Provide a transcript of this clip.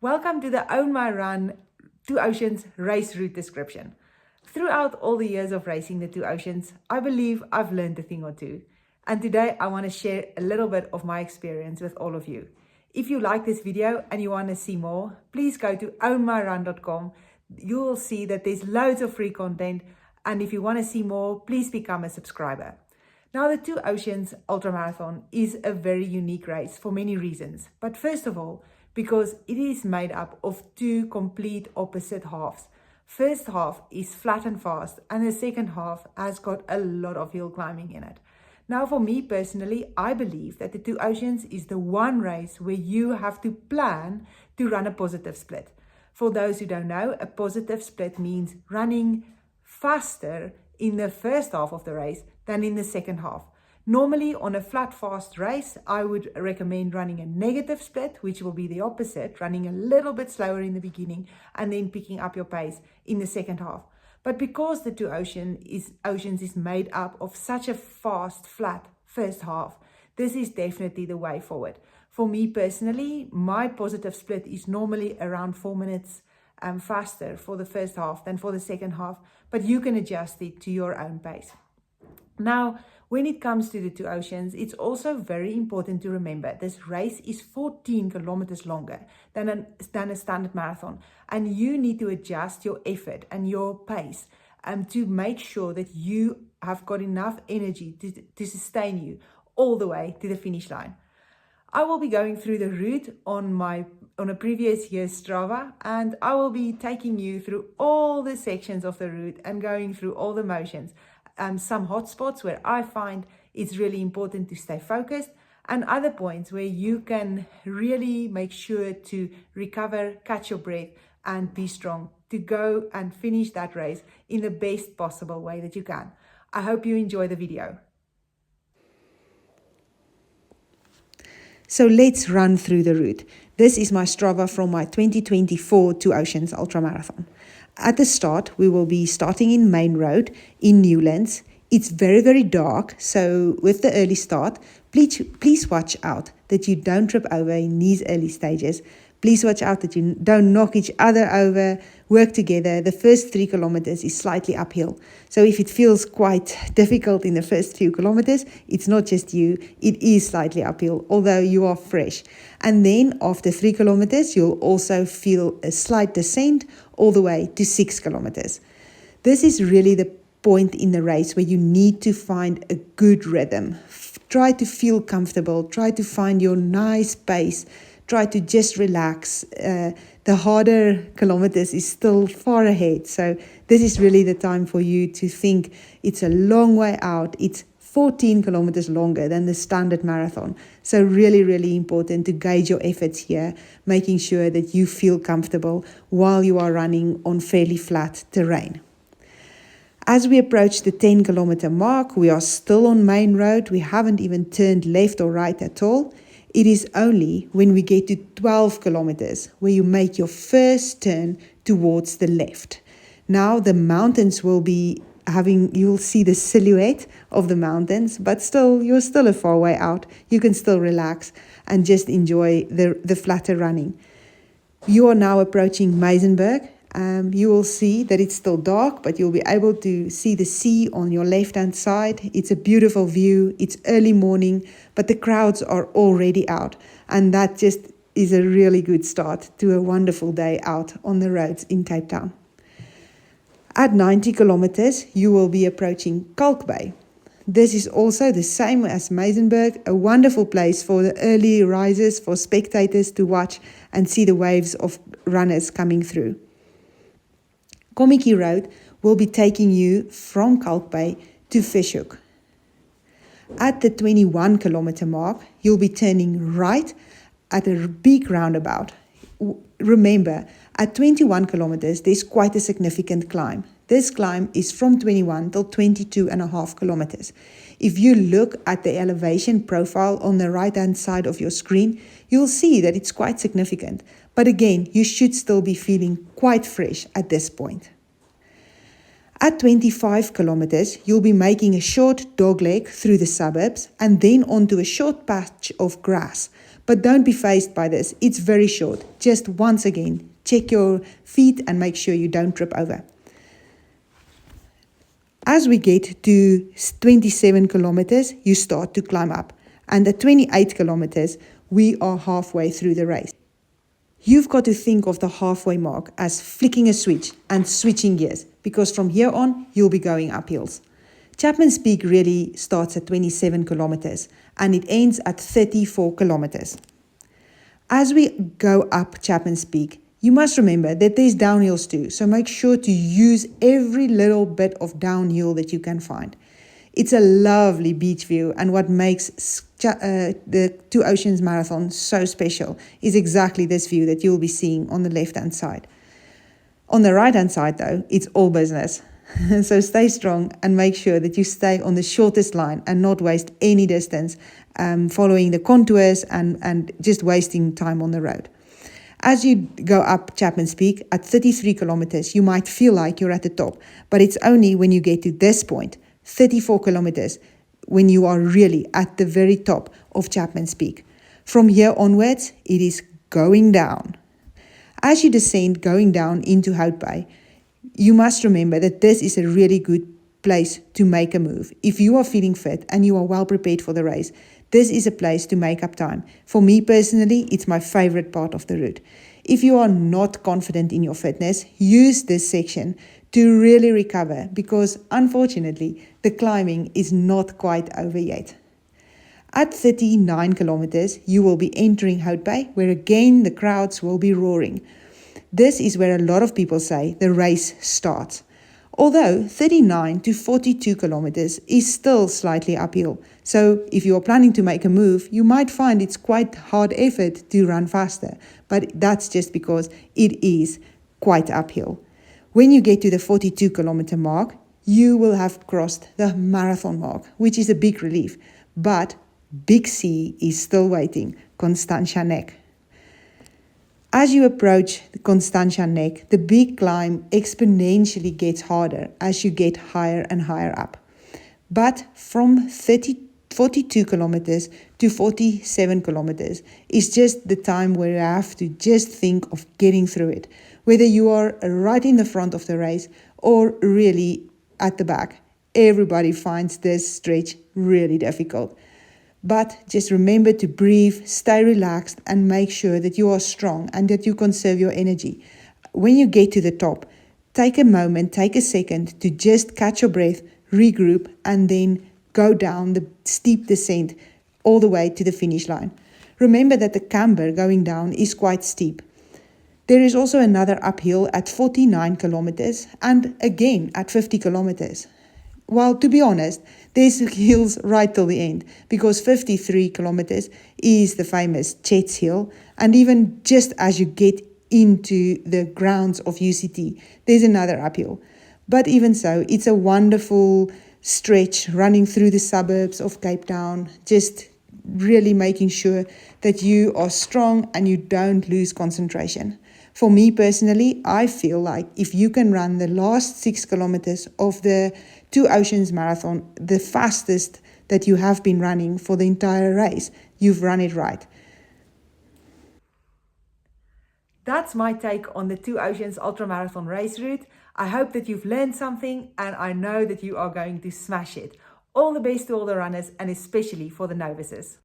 Welcome to the Own My Run Two Oceans race route description. Throughout all the years of racing the Two Oceans, I believe I've learned a thing or two. And today I want to share a little bit of my experience with all of you. If you like this video and you want to see more, please go to ownmyrun.com. You will see that there's loads of free content. And if you want to see more, please become a subscriber. Now, the Two Oceans Ultramarathon is a very unique race for many reasons. But first of all, because it is made up of two complete opposite halves. First half is flat and fast, and the second half has got a lot of hill climbing in it. Now, for me personally, I believe that the Two Oceans is the one race where you have to plan to run a positive split. For those who don't know, a positive split means running faster in the first half of the race than in the second half. Normally, on a flat fast race, I would recommend running a negative split, which will be the opposite, running a little bit slower in the beginning and then picking up your pace in the second half. But because the Two Oceans is made up of such a fast, flat first half, this is definitely the way forward. For me personally, my positive split is normally around 4 minutes faster for the first half than for the second half, but you can adjust it to your own pace. Now, when it comes to the Two Oceans, it's also very important to remember this race is 14 kilometers longer than a standard marathon. And you need to adjust your effort and your pace to make sure that you have got enough energy to sustain you all the way to the finish line. I will be going through the route on a previous year's Strava, and I will be taking you through all the sections of the route and going through all the motions. Some hotspots where I find it's really important to stay focused, and other points where you can really make sure to recover, catch your breath, and be strong to go and finish that race in the best possible way that you can. I hope you enjoy the video. So let's run through the route. This is my Strava from my 2024 Two Oceans Ultramarathon. At the start, we will be starting in Main Road in Newlands. It's very, very dark, so with the early start, please watch out that you don't trip over in these early stages. Please watch out that you don't knock each other over, work together. The first 3 kilometers is slightly uphill. So if it feels quite difficult in the first few kilometers, it's not just you, it is slightly uphill, although you are fresh. And then after 3 kilometers, you'll also feel a slight descent all the way to 6 kilometers. This is really the point in the race where you need to find a good rhythm. Try to feel comfortable, try to find your nice pace. Try to just relax. The harder kilometers is still far ahead. So this is really the time for you to think it's a long way out. It's 14 kilometers longer than the standard marathon. So really, really important to gauge your efforts here, making sure that you feel comfortable while you are running on fairly flat terrain. As we approach the 10 kilometer mark, we are still on Main Road. We haven't even turned left or right at all. It is only when we get to 12 kilometers where you make your first turn towards the left. Now the mountains will be you'll see the silhouette of the mountains, but you're still a far way out. You can still relax and just enjoy the flatter running. You are now approaching Meisenberg. You will see that it's still dark, but you'll be able to see the sea on your left-hand side. It's a beautiful view. It's early morning, but the crowds are already out. And that just is a really good start to a wonderful day out on the roads in Cape Town. At 90 kilometers, you will be approaching Hout Bay. This is also the same as Meisenberg, a wonderful place for the early risers, for spectators to watch and see the waves of runners coming through. Kommetjie Road will be taking you from Hout Bay to Fishhoek. At the 21 kilometer mark, you'll be turning right at a big roundabout. Remember, at 21 kilometers, there's quite a significant climb. This climb is from 21 till 22.5 kilometers. If you look at the elevation profile on the right-hand side of your screen, you'll see that it's quite significant. But again, you should still be feeling quite fresh at this point. At 25 kilometers, you'll be making a short dogleg through the suburbs and then onto a short patch of grass. But don't be fazed by this. It's very short. Just once again, check your feet and make sure you don't trip over. As we get to 27 kilometers, you start to climb up. And at 28 kilometers, we are halfway through the race. You've got to think of the halfway mark as flicking a switch and switching gears, because from here on, you'll be going up hills. Chapman's Peak really starts at 27 kilometers and it ends at 34 kilometers. As we go up Chapman's Peak, you must remember that there's downhills too, so make sure to use every little bit of downhill that you can find. It's a lovely beach view, and what makes the Two Oceans Marathon so special is exactly this view that you'll be seeing on the left-hand side. On the right-hand side, though, it's all business. So stay strong and make sure that you stay on the shortest line and not waste any distance following the contours and just wasting time on the road. As you go up Chapman's Peak at 33 kilometers, you might feel like you're at the top, but it's only when you get to this point, 34 kilometers, when you are really at the very top of Chapman's Peak. From here onwards, it is going down. As you descend going down into Hout Bay, you must remember that this is a really good place to make a move. If you are feeling fit and you are well prepared for the race, this is a place to make up time. For me personally, it's my favorite part of the route. If you are not confident in your fitness, use this section to really recover, because unfortunately, the climbing is not quite over yet. At 39 kilometers, you will be entering Hout Bay, where again the crowds will be roaring. This is where a lot of people say the race starts. Although 39 to 42 kilometers is still slightly uphill. So if you are planning to make a move, you might find it's quite hard effort to run faster. But that's just because it is quite uphill. When you get to the 42 kilometer mark, you will have crossed the marathon mark, which is a big relief. But Big C is still waiting, Constantia Neck. As you approach the Constantia Neck, the big climb exponentially gets harder as you get higher and higher up. But from 42 kilometers to 47 kilometers is just the time where you have to just think of getting through it. Whether you are right in the front of the race or really at the back, everybody finds this stretch really difficult. But just remember to breathe, stay relaxed, and make sure that you are strong and that you conserve your energy. When you get to the top, take a moment, take a second to just catch your breath, regroup, and then go down the steep descent all the way to the finish line. Remember that the camber going down is quite steep. There is also another uphill at 49 kilometers and again at 50 kilometers. Well, to be honest, there's hills right till the end, because 53 kilometers is the famous Chet's Hill, and even just as you get into the grounds of UCT, there's another uphill. But even so, it's a wonderful stretch running through the suburbs of Cape Town, just really making sure that you are strong and you don't lose concentration. For me personally, I feel like if you can run the last 6 kilometers of the Two Oceans Marathon, the fastest that you have been running for the entire race, you've run it right. That's my take on the Two Oceans Ultramarathon race route. I hope that you've learned something, and I know that you are going to smash it. All the best to all the runners, and especially for the novices.